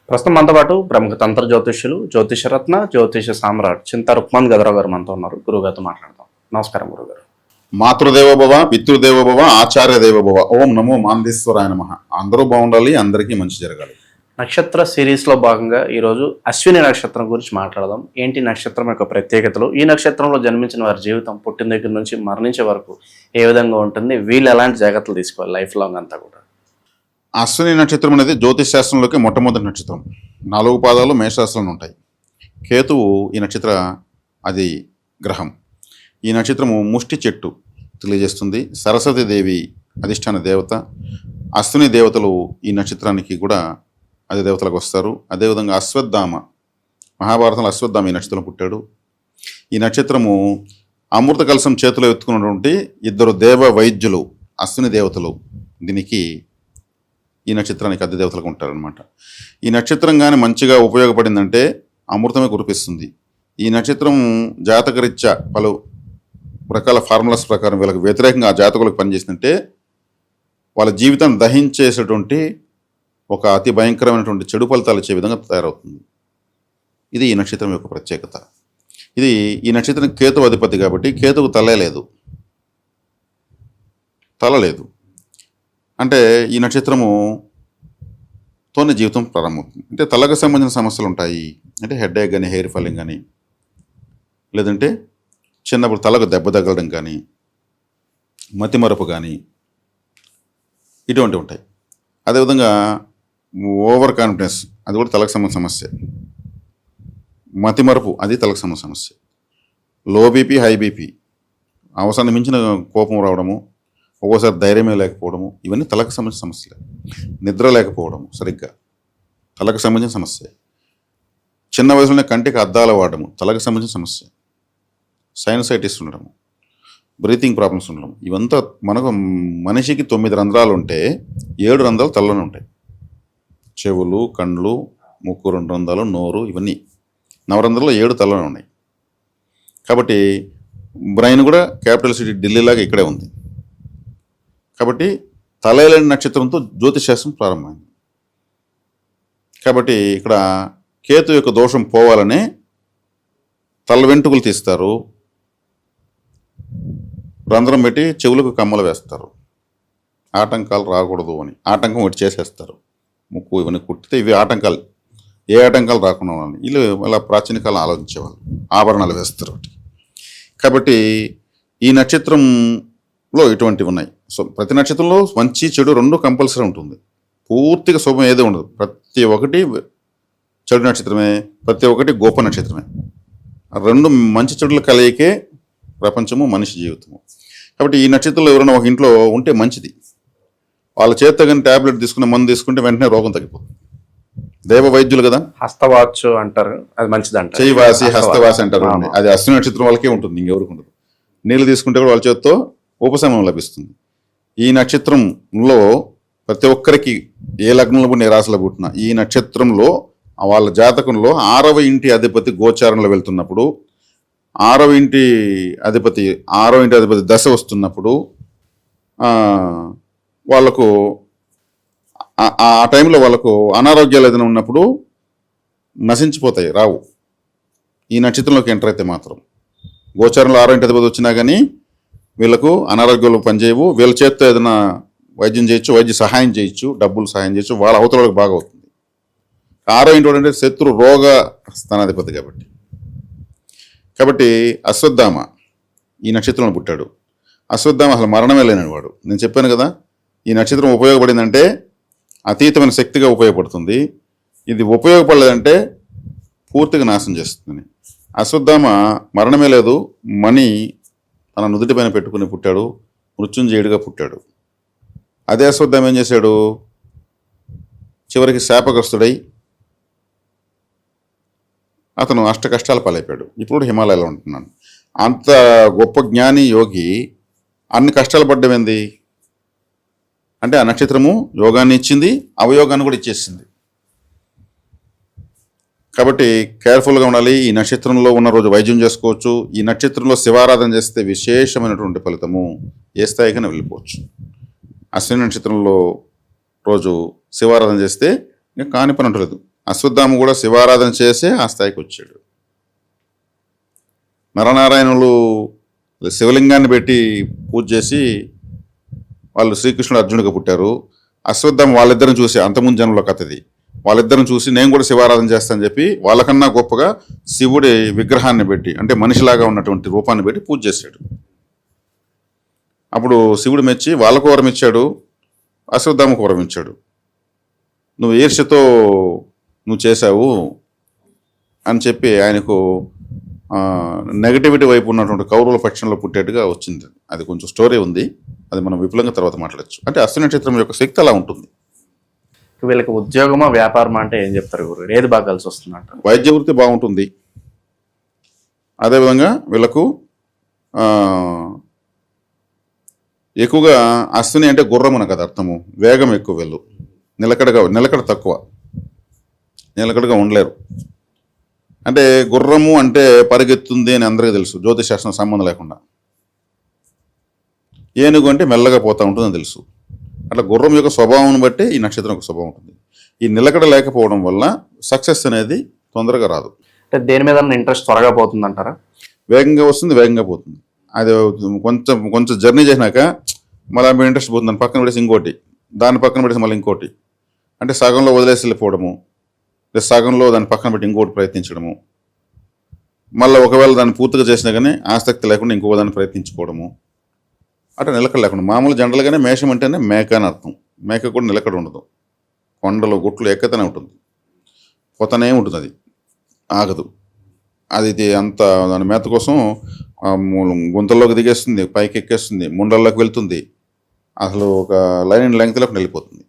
ప్రస్తుతం మనతో పాటు ప్రముఖ తంత్ర జ్యోతిష్యులు జ్యోతిషరత్న జ్యోతిష సామ్రాట్ చింతా రుక్మాన్ గదరావు గారు మనతో ఉన్నారు. గురువుగారితో మాట్లాడదాం. నమస్కారం గురుగారు. మాతృదేవోభవ, పితృదేవోభవ, ఆచార్య దేవోభవ. ఓం నమో మాందేశ్వరాయ నమః. అందరూ బాగుండాలి, అందరికీ మంచి జరగాలి. నక్షత్ర సిరీస్లో భాగంగా ఈరోజు అశ్విని నక్షత్రం గురించి మాట్లాడదాం. ఏంటి నక్షత్రం యొక్క ప్రత్యేకతలు, ఈ నక్షత్రంలో జన్మించిన వారి జీవితం పుట్టిన దగ్గర నుంచి మరణించే వరకు ఏ విధంగా ఉంటుంది, వీళ్ళు ఎలాంటి జాగ్రత్తలు తీసుకోవాలి లైఫ్ లాంగ్ అంతా కూడా. అశ్విని నక్షత్రం అనేది జ్యోతిష్ శాస్త్రంలోకి మొట్టమొదటి నక్షత్రం. 4 పాదాలు మేషరాశిలో ఉంటాయి. కేతువు ఈ నక్షత్ర అది గ్రహం. ఈ నక్షత్రము ముష్టి చెట్టు తెలియజేస్తుంది. సరస్వతీదేవి అధిష్టాన దేవత. అశ్విని దేవతలు ఈ నక్షత్రానికి కూడా అదే దేవతలకు వస్తారు. అదేవిధంగా అశ్వత్థామ, మహాభారతంలో అశ్వత్థామ ఈ నక్షత్రం పుట్టాడు. ఈ నక్షత్రము అమృత కలశం చేతిలో ఎత్తుకున్నటువంటి 2 దేవ వైద్యులు అశ్విని దేవతలు దీనికి ఈ నక్షత్రానికి అద్దె దేవతలకు ఉంటారనమాట. ఈ నక్షత్రం కానీ మంచిగా ఉపయోగపడిందంటే అమృతమే కురిపిస్తుంది. ఈ నక్షత్రం జాతకరీత్యా పలు రకాల ఫార్ములాస్ ప్రకారం వీళ్ళకి వ్యతిరేకంగా ఆ జాతకులకు పనిచేసిందంటే వాళ్ళ జీవితాన్ని దహించేసేటువంటి ఒక అతి భయంకరమైనటువంటి చెడు ఫలితాలు ఇచ్చే విధంగా తయారవుతుంది. ఇది ఈ నక్షత్రం యొక్క ప్రత్యేకత. ఇది ఈ నక్షత్రం కేతువు అధిపతి కాబట్టి కేతువు తల లేదు. అంటే ఈ నక్షత్రముతోనే జీవితం ప్రారంభమవుతుంది. అంటే తలకు సంబంధించిన సమస్యలు ఉంటాయి. అంటే హెడేక్ కానీ, హెయిర్ ఫాలింగ్ కానీ, లేదంటే చిన్నప్పుడు తలకు దెబ్బ తగలడం కానీ, మతిమరుపు కానీ, ఇటువంటివి ఉంటాయి. అదేవిధంగా ఓవర్ కాన్ఫిడెన్స్, అది కూడా తలకు సంబంధించిన సమస్య. మతిమరుపు, అది తలకు సంబంధించిన సమస్య. లో బీపీ, హై బీపీ, అవసరాన్ని మించిన కోపం రావడము, ఒక్కోసారి ధైర్యమే లేకపోవడము, ఇవన్నీ తలకు సంబంధించిన సమస్యలే. నిద్ర లేకపోవడము సరిగ్గా తలకు సంబంధించిన సమస్య. చిన్న వయసులోనే కంటికి అద్దాలు వాడడము తలకు సంబంధించిన సమస్య. సైనసైటిస్ ఉండడము, బ్రీతింగ్ ప్రాబ్లమ్స్ ఉండడం, ఇవంతా మనకు మనిషికి 9 రంధ్రాలు ఉంటే 7 రంధ్రాలు తలలోనే ఉంటాయి. చెవులు, కళ్ళు, ముక్కు 2 రంధ్రాలు, నోరు, ఇవన్నీ 9 రంధ్రాలు 7 తలలోనే ఉన్నాయి. కాబట్టి బ్రెయిన్ కూడా క్యాపిటల్ సిటీ ఢిల్లీలాగా ఇక్కడే ఉంది. కాబట్టి తలైలేని నక్షత్రంతో జ్యోతిషాస్త్రం ప్రారంభమైంది. కాబట్టి ఇక్కడ కేతు యొక్క దోషం పోవాలనే తల వెంట్రుకలు తీస్తారు, రంధ్రం పెట్టి చెవులకు కమ్మలు వేస్తారు, ఆటంకాలు రాకూడదు అని. ఆటంకం ఒకటి చేసేస్తారు, ముక్కు ఇవన్నీ కుట్టితే ఇవి ఆటంకాలు, ఏ ఆటంకాలు రాకుండా ఉండాలి. వీళ్ళు అలా ప్రాచీన కాలం ఆలోచించేవాళ్ళు, ఆభరణాలు వేస్తారు ఒకటి. కాబట్టి ఈ నక్షత్రంలో ఇటువంటివి ఉన్నాయి. సో ప్రతి నక్షత్రంలో మంచి చెడు 2 కంపల్సరీ ఉంటుంది. పూర్తిగా శుభం ఏదో ఉండదు. ప్రతి ఒక్కటి చెడు నక్షత్రమే, ప్రతి ఒక్కటి గొప్ప నక్షత్రమే. 2 మంచి చెడుల కలయికే ప్రపంచము, మనిషి జీవితము. కాబట్టి ఈ నక్షత్రంలో ఎవరైనా ఒక ఇంట్లో ఉంటే మంచిది. వాళ్ళ చేత కానీ ట్యాబ్లెట్ తీసుకుని మందు తీసుకుంటే వెంటనే రోగం తగ్గిపోతుంది. దేవ వైద్యులు కదా, హస్తవాచు అంటారు, అది మంచిది అంటారు. చెయ్యివాసి, హస్తవాసి అంటారు. అది అశ్విని నక్షత్రం వాళ్ళకే ఉంటుంది, ఇంకెవరికి ఉండదు. నీళ్ళు తీసుకుంటే కూడా వాళ్ళ చేతితో ఉపశమనం లభిస్తుంది. ఈ నక్షత్రంలో ప్రతి ఒక్కరికి ఏ లగ్నంలో పుట్టిన, ఏ రాశిలో పుట్టిన, ఈ నక్షత్రంలో వాళ్ళ జాతకంలో 6వ ఇంటి అధిపతి గోచారంలో వెళ్తున్నప్పుడు, 6వ ఇంటి అధిపతి దశ వస్తున్నప్పుడు వాళ్ళకు ఆ టైంలో వాళ్ళకు అనారోగ్యాలు ఏదైనా ఉన్నప్పుడు నశించిపోతాయి, రావు. ఈ నక్షత్రంలోకి ఎంటర్ అయితే మాత్రం గోచారంలో 6వ ఇంటి అధిపతి వచ్చినా కానీ వీళ్ళకు అనారోగ్యాలు పనిచేయవు. వీళ్ళ చేతితో ఏదైనా వైద్యం చేయొచ్చు, వైద్య సహాయం చేయొచ్చు, డబ్బులు సహాయం చేయొచ్చు, వాళ్ళ అవతల వాళ్ళకి బాగా అవుతుంది. 6వ ఇంటి అంటే శత్రు రోగ స్థానాధిపతి కాబట్టి అశ్వత్థామ ఈ నక్షత్రంలో పుట్టాడు. అశ్వత్థామ అసలు మరణమే లేనివాడు. నేను చెప్పాను కదా, ఈ నక్షత్రం ఉపయోగపడిందంటే అతీతమైన శక్తిగా ఉపయోగపడుతుంది. ఇది ఉపయోగపడలేదంటే పూర్తిగా నాశనం చేస్తుంది. అశ్వత్థామ మరణమే లేదు, మణి తన నుదుటిపైన పెట్టుకుని పుట్టాడు, మృత్యుంజయుడిగా పుట్టాడు. అదే అశ్వత్థామ ఏం చేశాడు, చివరికి శాపగ్రస్తుడై అతను అష్ట కష్టాలు పాలైపోయాడు. ఇప్పుడు హిమాలయాలో ఉంటున్నాను. అంత గొప్ప జ్ఞాని యోగి అన్ని కష్టాలు పడ్డమేంది అంటే ఆ నక్షత్రము యోగాన్ని ఇచ్చింది, అవయోగాన్ని కూడా ఇచ్చేసింది. కాబట్టి కేర్ఫుల్గా ఉండాలి. ఈ నక్షత్రంలో ఉన్న రోజు వైద్యం చేసుకోవచ్చు. ఈ నక్షత్రంలో శివారాధన చేస్తే విశేషమైనటువంటి ఫలితము ఏ స్థాయికైనా వెళ్ళిపోవచ్చు. అశ్విని నక్షత్రంలో రోజు శివారాధన చేస్తే ఇంకా కాని పని ఉండలేదు. అశ్వత్థామ కూడా శివారాధన చేసే ఆ స్థాయికి వచ్చాడు. నరనారాయణులు శివలింగాన్ని పెట్టి పూజ చేసి వాళ్ళు శ్రీకృష్ణుడు అర్జునుడిగా పుట్టారు. అశ్వత్థామ వాళ్ళిద్దరిని చూసి, అంతకుముందు జన్మలో కథది, వాళ్ళిద్దరిని చూసి నేను కూడా శివారాధన చేస్తానని చెప్పి వాళ్ళకన్నా గొప్పగా శివుడి విగ్రహాన్ని పెట్టి, అంటే మనిషిలాగా ఉన్నటువంటి రూపాన్ని పెట్టి పూజ చేశాడు. అప్పుడు శివుడు మెచ్చి వాళ్ళకు వరం ఇచ్చాడు, అశ్వత్థామకు వరం ఇచ్చాడు. నువ్వు ఈర్ష్యతో నువ్వు చేశావు అని చెప్పి ఆయనకు నెగటివిటీ వైపు ఉన్నటువంటి కౌరవుల పక్షంలో పుట్టేట్టుగా వచ్చింది. అది కొంచెం స్టోరీ ఉంది, అది మనం విపులంగా తర్వాత మాట్లాడచ్చు. అంటే అశ్విని నక్షత్రం యొక్క శక్తి అలా ఉంటుంది. వీళ్ళకి ఉద్యోగమా వ్యాపారమా అంటే ఏం చెప్తారు గురు? ఏది బాగా కలిసి వస్తుందంట? వైద్య వృత్తి బాగుంటుంది. అదేవిధంగా వీళ్ళకు ఎక్కువగా అశ్విని అంటే గుర్రం అని కదా అర్థము. వేగం ఎక్కువ, వీళ్ళు నిలకడ తక్కువ, నిలకడగా ఉండలేరు. అంటే గుర్రము అంటే పరిగెత్తుంది అని అందరికీ తెలుసు, జ్యోతిశాస్త్రం సంబంధం లేకుండా. ఏనుగు అంటే మెల్లగా పోతూ ఉంటుందని తెలుసు. అట్లా గుర్రం యొక్క స్వభావం బట్టి ఈ నక్షత్రం యొక్క స్వభావం ఉంటుంది. ఈ నిలకడ లేకపోవడం వల్ల సక్సెస్ అనేది తొందరగా రాదు. అంటే దేని మీద ఇంట్రెస్ట్ త్వరగా పోతుంది అంటారా? వేగంగా వస్తుంది, వేగంగా పోతుంది. అది కొంచెం జర్నీ చేసినాక మళ్ళీ మీ ఇంట్రెస్ట్ పోతుంది, దాని పక్కన పెడేసి ఇంకోటి, దాని పక్కన పెడేసి మళ్ళీ ఇంకోటి. అంటే సగంలో వదిలేసి వెళ్ళిపోవడము, సగంలో దాన్ని పక్కన పెట్టి ఇంకోటి ప్రయత్నించడము, మళ్ళీ ఒకవేళ దాన్ని పూర్తిగా చేసినా కానీ ఆసక్తి లేకుండా ఇంకో దాన్ని ప్రయత్నించుకోవడము, అట్లా నిలకడ లేకుండా. మామూలు జనరల్గానే మేషం అంటేనే మేక అని అర్థం. మేక కూడా నిలకడ ఉండదు, కొండలు గుట్లు ఎక్కతనే ఉంటుంది, పోతనే ఉంటుంది, అది ఆగదు. అది అంత దాని మేత కోసం గుంతల్లోకి దిగేస్తుంది, పైకి ఎక్కేస్తుంది, ముండల్లోకి వెళ్తుంది, అసలు ఒక లైన్ లెంగ్త్లోకి వెళ్ళిపోతుంది.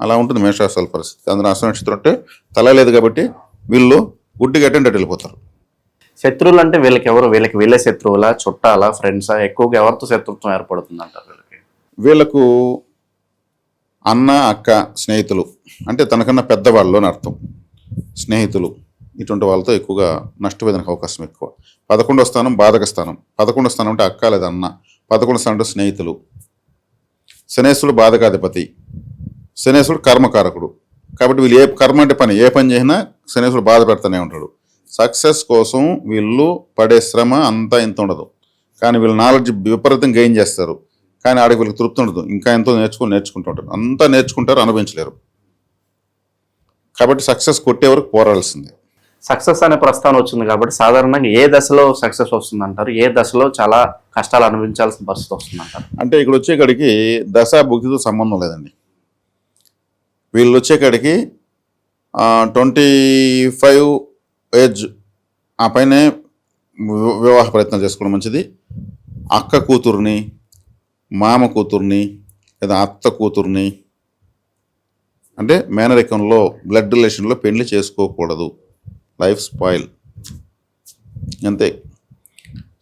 అలా ఉంటుంది మేషరాశుల పరిస్థితి. అందులో అశ్విని నక్షత్రం అంటే తల లేదు కాబట్టి వీళ్ళు గుడ్డిగా అటెండ్ వెళ్ళిపోతారు. శత్రువులు అంటే వీళ్ళకి ఎవరు? వీళ్ళకి వీళ్ళే శత్రువులా, చుట్టాలా, ఫ్రెండ్సా? ఎక్కువగా ఎవరితో శత్రుత్వం ఏర్పడుతుంది అంటారు వీళ్ళకి? వీళ్ళకు అన్న, అక్క, స్నేహితులు, అంటే తనకన్నా పెద్దవాళ్ళు అని అర్థం. స్నేహితులు ఇటువంటి వాళ్ళతో ఎక్కువగా నష్టపోయేదానికి అవకాశం ఎక్కువ. 11వ స్థానం బాధక స్థానం. 11వ స్థానం అంటే అక్క లేదా అన్న, 11వ స్థానం అంటే స్నేహితులు. శనేశ్వరుడు బాధకాధిపతి, శనేశ్వరుడు కర్మకారకుడు. కాబట్టి వీళ్ళు ఏ కర్మ అంటే పని, ఏ పని చేసినా శనేశ్వరుడు బాధ పెడతానే ఉంటాడు. సక్సెస్ కోసం వీళ్ళు పడే శ్రమ అంతా ఇంత ఉండదు, కానీ వీళ్ళు నాలెడ్జ్ విపరీతంగా గెయిన్ చేస్తారు. కానీ ఆడికి వీళ్ళకి తృప్తి ఉండదు, ఇంకా ఎంతో నేర్చుకుంటూ ఉంటారు. అంతా నేర్చుకుంటారు, అనుభవించలేరు. కాబట్టి సక్సెస్ కొట్టే వరకు పోరాడాల్సిందే. సక్సెస్ అనే ప్రస్తావన వచ్చింది కాబట్టి సాధారణంగా ఏ దశలో సక్సెస్ వస్తుంది అంటారు? ఏ దశలో చాలా కష్టాలు అనుభవించాల్సిన పరిస్థితి వస్తుంది అంటారు? అంటే ఇక్కడ వచ్చేకాడికి దశాభుక్తితో సంబంధం లేదండి. వీళ్ళు వచ్చేకాడికి 25 ఏజ్ ఆ పైనే వివాహ ప్రయత్నం చేసుకోవడం మంచిది. అక్క కూతుర్ని, మామ కూతుర్ని లేదా అత్త కూతుర్ని, అంటే మేనరికంలో బ్లడ్ రిలేషన్లో పెళ్లి చేసుకోకూడదు. లైఫ్ స్పాయిల్ అంతే.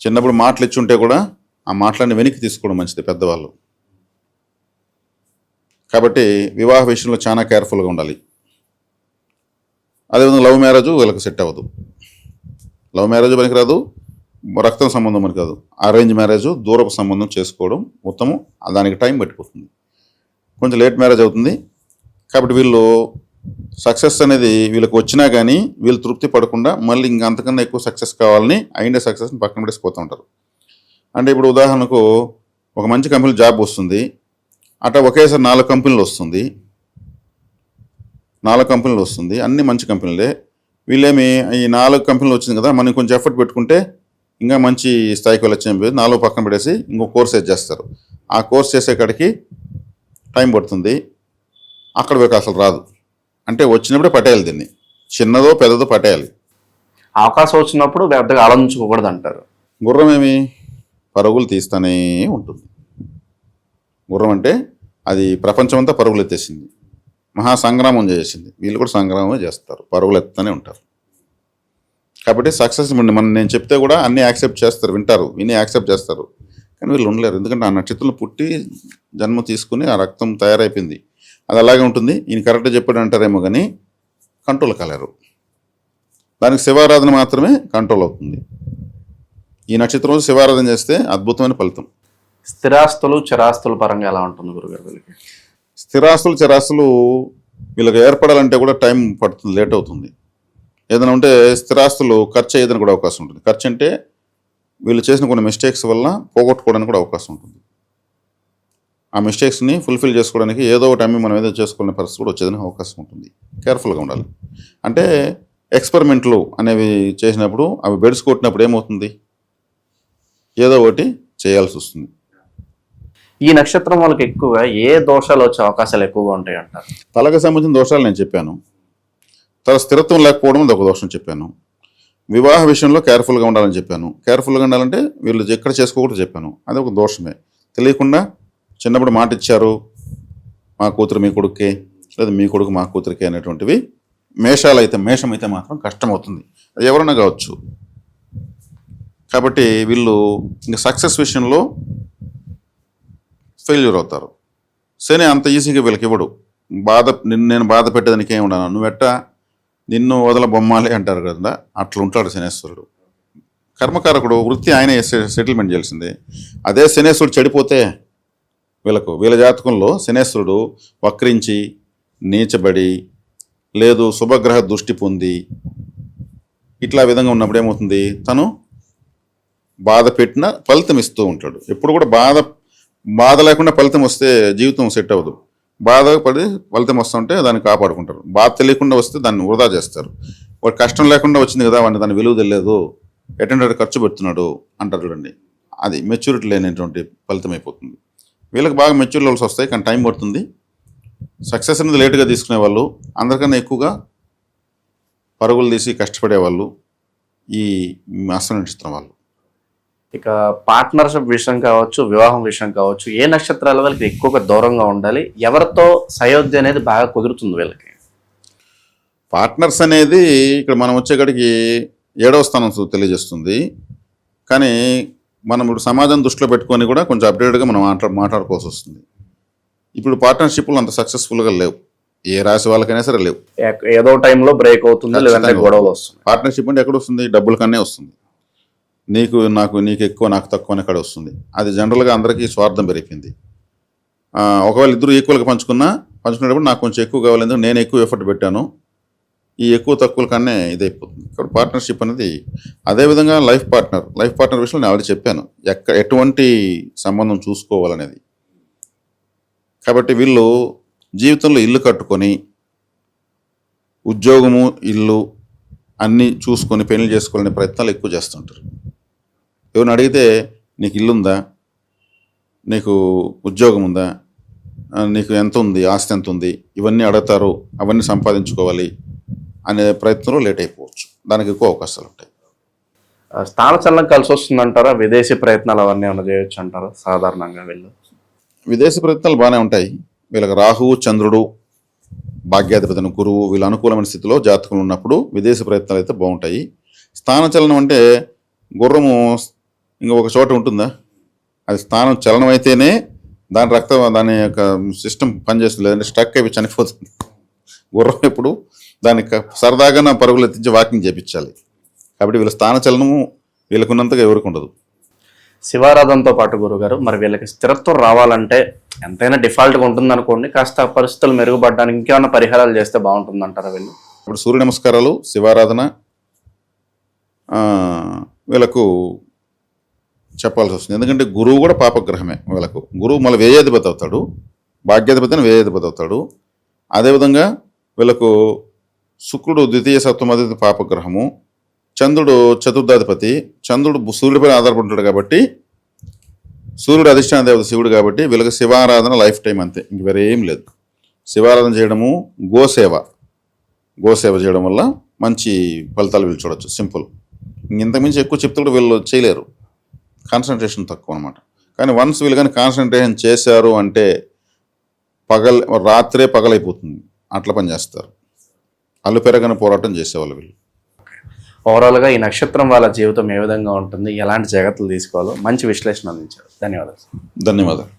చిన్నప్పుడు మాటలు ఇచ్చుంటే కూడా ఆ మాటలన్నీ వెనక్కి తీసుకోవడం మంచిది పెద్దవాళ్ళు. కాబట్టి వివాహ విషయంలో చాలా కేర్ఫుల్గా ఉండాలి. అదేవిధంగా లవ్ మ్యారేజ్ వీళ్ళకి సెట్ అవ్వదు. లవ్ మ్యారేజ్ పనికిరాదు, రక్తం సంబంధం పనికిరాదు. అరేంజ్ మ్యారేజ్, దూరపు సంబంధం చేసుకోవడం ఉత్తమం. దానికి టైం పట్టిపోతుంది, కొంచెం లేట్ మ్యారేజ్ అవుతుంది. కాబట్టి వీళ్ళు సక్సెస్ అనేది వీళ్ళకి వచ్చినా కానీ వీళ్ళు తృప్తి పడకుండా మళ్ళీ ఇంకా అంతకన్నా ఎక్కువ సక్సెస్ కావాలని అయిన సక్సెస్ని పక్కన పెట్టేసిపోతూ ఉంటారు. అంటే ఇప్పుడు ఉదాహరణకు ఒక మంచి కంపెనీలో జాబ్ వస్తుంది, అట్లా ఒకేసారి 4 కంపెనీలు వస్తుంది, 4 కంపెనీలు వస్తుంది, అన్ని మంచి కంపెనీలే. వీళ్ళేమి ఈ 4 కంపెనీలు వచ్చింది కదా, మనం కొంచెం ఎఫర్ట్ పెట్టుకుంటే ఇంకా మంచి స్థాయికి వెళ్ళొచ్చిన 4 పక్కన పెట్టేసి ఇంకో కోర్స్ చేస్తారు. ఆ కోర్స్ చేసేకాడికి టైం పడుతుంది, అక్కడ వీళ్ళకి అసలు రాదు. అంటే వచ్చినప్పుడే పట్టేయాలి, దీన్ని చిన్నదో పెద్దదో పట్టేయాలి. అవకాశం వచ్చినప్పుడు పెద్దగా ఆలోచించుకోకూడదు అంటారు. గుర్రం ఏమి పరుగులు తీస్తూనే ఉంటుంది. గుర్రం అంటే అది ప్రపంచం అంతా పరుగులు ఎత్తేసింది, మహాసంగ్రామం చేసింది. వీళ్ళు కూడా సంగ్రామం చేస్తారు, పరుగులు ఎత్తుతూనే ఉంటారు. కాబట్టి సక్సెస్ నేను చెప్తే కూడా అన్నీ యాక్సెప్ట్ చేస్తారు, వింటారు, విని యాక్సెప్ట్ చేస్తారు. కానీ వీళ్ళు ఉండలేరు, ఎందుకంటే ఆ నక్షత్రంలో పుట్టి జన్మ తీసుకుని ఆ రక్తం తయారైపోయింది, అది అలాగే ఉంటుంది. ఈయన కరెక్ట్గా చెప్పాడు అంటారేమో కానీ కంట్రోల్ కాలేరు. దానికి శివారాధన మాత్రమే కంట్రోల్ అవుతుంది. ఈ నక్షత్రం శివారాధన చేస్తే అద్భుతమైన ఫలితం. స్థిరాస్తులు, చిరాస్తుల పరంగా ఎలా ఉంటుంది గురుగారు వీళ్ళకి? స్థిరాస్తులు, చిరాస్తులు వీళ్ళకి ఏర్పడాలంటే కూడా టైం పడుతుంది, లేట్ అవుతుంది. ఏదైనా ఉంటే స్థిరాస్తులు ఖర్చు అయ్యేదని కూడా అవకాశం ఉంటుంది. ఖర్చు అంటే వీళ్ళు చేసిన కొన్ని మిస్టేక్స్ వల్ల పోగొట్టుకోవడానికి కూడా అవకాశం ఉంటుంది. ఆ మిస్టేక్స్ని ఫుల్ఫిల్ చేసుకోవడానికి ఏదో ఒకటి అమ్మి మనం ఏదో చేసుకునే పరిస్థితి కూడా వచ్చేదని అవకాశం ఉంటుంది. కేర్ఫుల్గా ఉండాలి. అంటే ఎక్స్పెరిమెంట్లు అనేవి చేసినప్పుడు అవి బెడ్స్ కొట్టినప్పుడు ఏమవుతుంది, ఏదో ఒకటి చేయాల్సి వస్తుంది. ఈ నక్షత్రం వాళ్ళకి ఎక్కువగా ఏ దోషాలు వచ్చే అవకాశాలు ఎక్కువగా ఉంటాయి అంటారు? తలకు సంబంధించిన దోషాలు నేను చెప్పాను. తర్వాత స్థిరత్వం లేకపోవడం అది ఒక దోషం చెప్పాను. వివాహ విషయంలో కేర్ఫుల్గా ఉండాలని చెప్పాను. కేర్ఫుల్గా ఉండాలంటే వీళ్ళు ఎక్కడ చేసుకోకూడదు చెప్పాను. అది ఒక దోషమే. తెలియకుండా చిన్నప్పుడు మాట ఇచ్చారు, మా కూతురు మీ కొడుకే, లేదా మీ కొడుకు మా కూతురికే అనేటువంటివి మేషం అయితే మాత్రం కష్టమవుతుంది. అది ఎవరైనా కావచ్చు. కాబట్టి వీళ్ళు ఇంకా సక్సెస్ విషయంలో ఫెయిల్యూర్ అవుతారు. శని అంత ఈజీగా వీళ్ళకి ఇవ్వడు. నేను బాధ పెట్టేదానికి ఏమి ఉండను, నువ్వెట్టా నిన్ను వదల బొమ్మాలి అంటారు కదా, అట్లా ఉంటాడు శనేశ్వరుడు. కర్మకారకుడు, వృత్తి ఆయనే సెటిల్మెంట్ చేయాల్సిందే. అదే శనేశ్వరుడు చెడిపోతే వీళ్ళ జాతకంలో శనేశ్వరుడు వక్రించి నీచబడి లేదు శుభగ్రహ దృష్టి పొంది ఇట్లా విధంగా ఉన్నప్పుడు ఏమవుతుంది, తను బాధ పెట్టిన ఫలితం ఇస్తూ ఉంటాడు. ఎప్పుడు కూడా బాధ లేకుండా ఫలితం వస్తే జీవితం సెట్ అవ్వదు. బాధపడి ఫలితం వస్తుంటే దాన్ని కాపాడుకుంటారు. బాధ తెలియకుండా వస్తే దాన్ని వృధా చేస్తారు. వాడు కష్టం లేకుండా వచ్చింది కదా, వాడిని దాని విలువ తెలియదు, ఎటెండర్ ఖర్చు పెడుతున్నాడు అంటారు చూడండి. అది మెచ్యూరిటీ లేనటువంటి ఫలితం అయిపోతుంది. వీళ్ళకి బాగా మెచ్యూర్ లెవెల్స్ వస్తాయి, కానీ టైం పడుతుంది. సక్సెస్ అనేది లేటుగా తీసుకునే వాళ్ళు, అందరికన్నా ఎక్కువగా పరుగులు తీసి కష్టపడేవాళ్ళు ఈ అశ్విని నక్షత్రం వాళ్ళు. ఇక పార్ట్నర్షిప్ విషయం కావచ్చు, వివాహం విషయం కావచ్చు, ఏ నక్షత్రాల వాళ్ళకి ఎక్కువగా దూరంగా ఉండాలి, ఎవరితో సయోధ్య అనేది బాగా కుదురుతుంది వీళ్ళకి? పార్ట్నర్స్ అనేది ఇక్కడ మనం వచ్చేకాడికి 7వ స్థానం తెలియజేస్తుంది. కానీ మనం ఇప్పుడు సమాజం దృష్టిలో పెట్టుకొని కూడా కొంచెం అప్డేట్గా మనం మాట్లాడుకోవాల్సి వస్తుంది. ఇప్పుడు పార్ట్నర్షిప్లు అంత సక్సెస్ఫుల్గా లేవు. ఏ రాశి వాళ్ళకైనా సరే లేవు. ఏదో టైంలో బ్రేక్ అవుతుంది, లేదంటే గొడవలు వస్తుంది. పార్ట్నర్షిప్ అంటే ఎక్కడ వస్తుంది, డబ్బుల కన్నా వస్తుంది. నీకు ఎక్కువ నాకు తక్కువ అనే కాడ వస్తుంది. అది జనరల్గా అందరికీ స్వార్థం పెరిగిపోయింది. ఒకవేళ ఇద్దరు ఈక్వల్గా పంచుకునేటప్పుడు నాకు కొంచెం ఎక్కువ కావాలి, ఎందుకంటే నేను ఎక్కువ ఎఫర్ట్ పెట్టాను, ఈ ఎక్కువ తక్కువల కన్నా ఇదైపోతుంది. ఇక్కడ పార్ట్నర్షిప్ అనేది అదేవిధంగా లైఫ్ పార్ట్నర్ విషయంలో నేను ఆల్రెడీ చెప్పాను ఎటువంటి సంబంధం చూసుకోవాలనేది. కాబట్టి వీళ్ళు జీవితంలో ఇల్లు కట్టుకొని ఉద్యోగము ఇల్లు అన్నీ చూసుకొని పెళ్లి చేసుకోవాలనే ప్రయత్నాలు ఎక్కువ చేస్తుంటారు. ఎవరిని అడిగితే నీకు ఇల్లుందా, నీకు ఉద్యోగం ఉందా, నీకు ఎంత ఉంది, ఆస్తి ఎంత ఉంది, ఇవన్నీ అడుగుతారు. అవన్నీ సంపాదించుకోవాలి అనే ప్రయత్నంలో లేట్ అయిపోవచ్చు. దానికి ఎక్కువ అవకాశాలు ఉంటాయి. స్థానచలనం కలిసి వస్తుందంటారా? విదేశీ ప్రయత్నాలు అవన్నీ ఏమైనా చేయొచ్చు అంటారా? సాధారణంగా వీళ్ళు విదేశీ ప్రయత్నాలు బాగానే ఉంటాయి. వీళ్ళకి రాహు చంద్రుడు భాగ్యాధిపతిని గురువు వీళ్ళు అనుకూలమైన స్థితిలో జాతకంలో ఉన్నప్పుడు విదేశీ ప్రయత్నాలు అయితే బాగుంటాయి. స్థానచలనం అంటే గుర్రము ఇంకా ఒక చోట ఉంటుందా, అది స్థానం చలనం అయితేనే దాని యొక్క సిస్టమ్ పనిచేస్తుంది, లేదంటే స్ట్రక్ అయిపోయి చనిపోతుంది. గుర్రం ఎప్పుడు దానికి సరదాగా నా పరుగులు ఎత్తించి వాకింగ్ చేయించాలి. కాబట్టి వీళ్ళ స్థానచలనము వీళ్ళకున్నంతగా ఎవరికి ఉండదు. శివారాధనతో పాటు గురుగారు, మరి వీళ్ళకి స్థిరత్వం రావాలంటే ఎంతైనా డిఫాల్ట్గా ఉంటుంది అనుకోండి, కాస్త పరిస్థితులు మెరుగుపడడానికి ఇంకేమైనా పరిహారాలు చేస్తే బాగుంటుంది అంటారా వీళ్ళు? ఇప్పుడు సూర్య నమస్కారాలు, శివారాధన వీళ్ళకు చెప్పాల్సి వస్తుంది. ఎందుకంటే గురువు కూడా పాపగ్రహమే వీళ్ళకు. గురువు మళ్ళీ వ్యయాధిపతి అవుతాడు, భాగ్యాధిపతి అని వ్యయాధిపతి అవుతాడు. అదేవిధంగా వీళ్ళకు శుక్రుడు ద్వితీయ సప్తమాధిపతి పాపగ్రహము, చంద్రుడు చతుర్థాధిపతి. చంద్రుడు సూర్యుడిపై ఆధారపడుతాడు కాబట్టి సూర్యుడు అధిష్టాన దేవత శివుడు కాబట్టి వీళ్ళకి శివారాధన లైఫ్ టైం అంతే, ఇంక వేరే ఏం లేదు. శివారాధన చేయడము, గోసేవ చేయడం వల్ల మంచి ఫలితాలు వీళ్ళు చూడవచ్చు. సింపుల్. ఇంతకుమించి ఎక్కువ చెప్తే కూడా వీళ్ళు చేయలేరు, కాన్సన్ట్రేషన్ తక్కువ అనమాట. కానీ వన్స్ వీళ్ళు కానీ కాన్సన్ట్రేషన్ చేశారు అంటే రాత్రే పగలైపోతుంది, అట్లా పని చేస్తారు. అల్లు పెరగని పోరాటం చేసేవాళ్ళు వీళ్ళు. ఓవరాల్గా ఈ నక్షత్రం వాళ్ళ జీవితం ఏ విధంగా ఉంటుంది, ఎలాంటి జాగ్రత్తలు తీసుకోవాలో మంచి విశ్లేషణ అందించారు. ధన్యవాదాలు. ధన్యవాదాలు.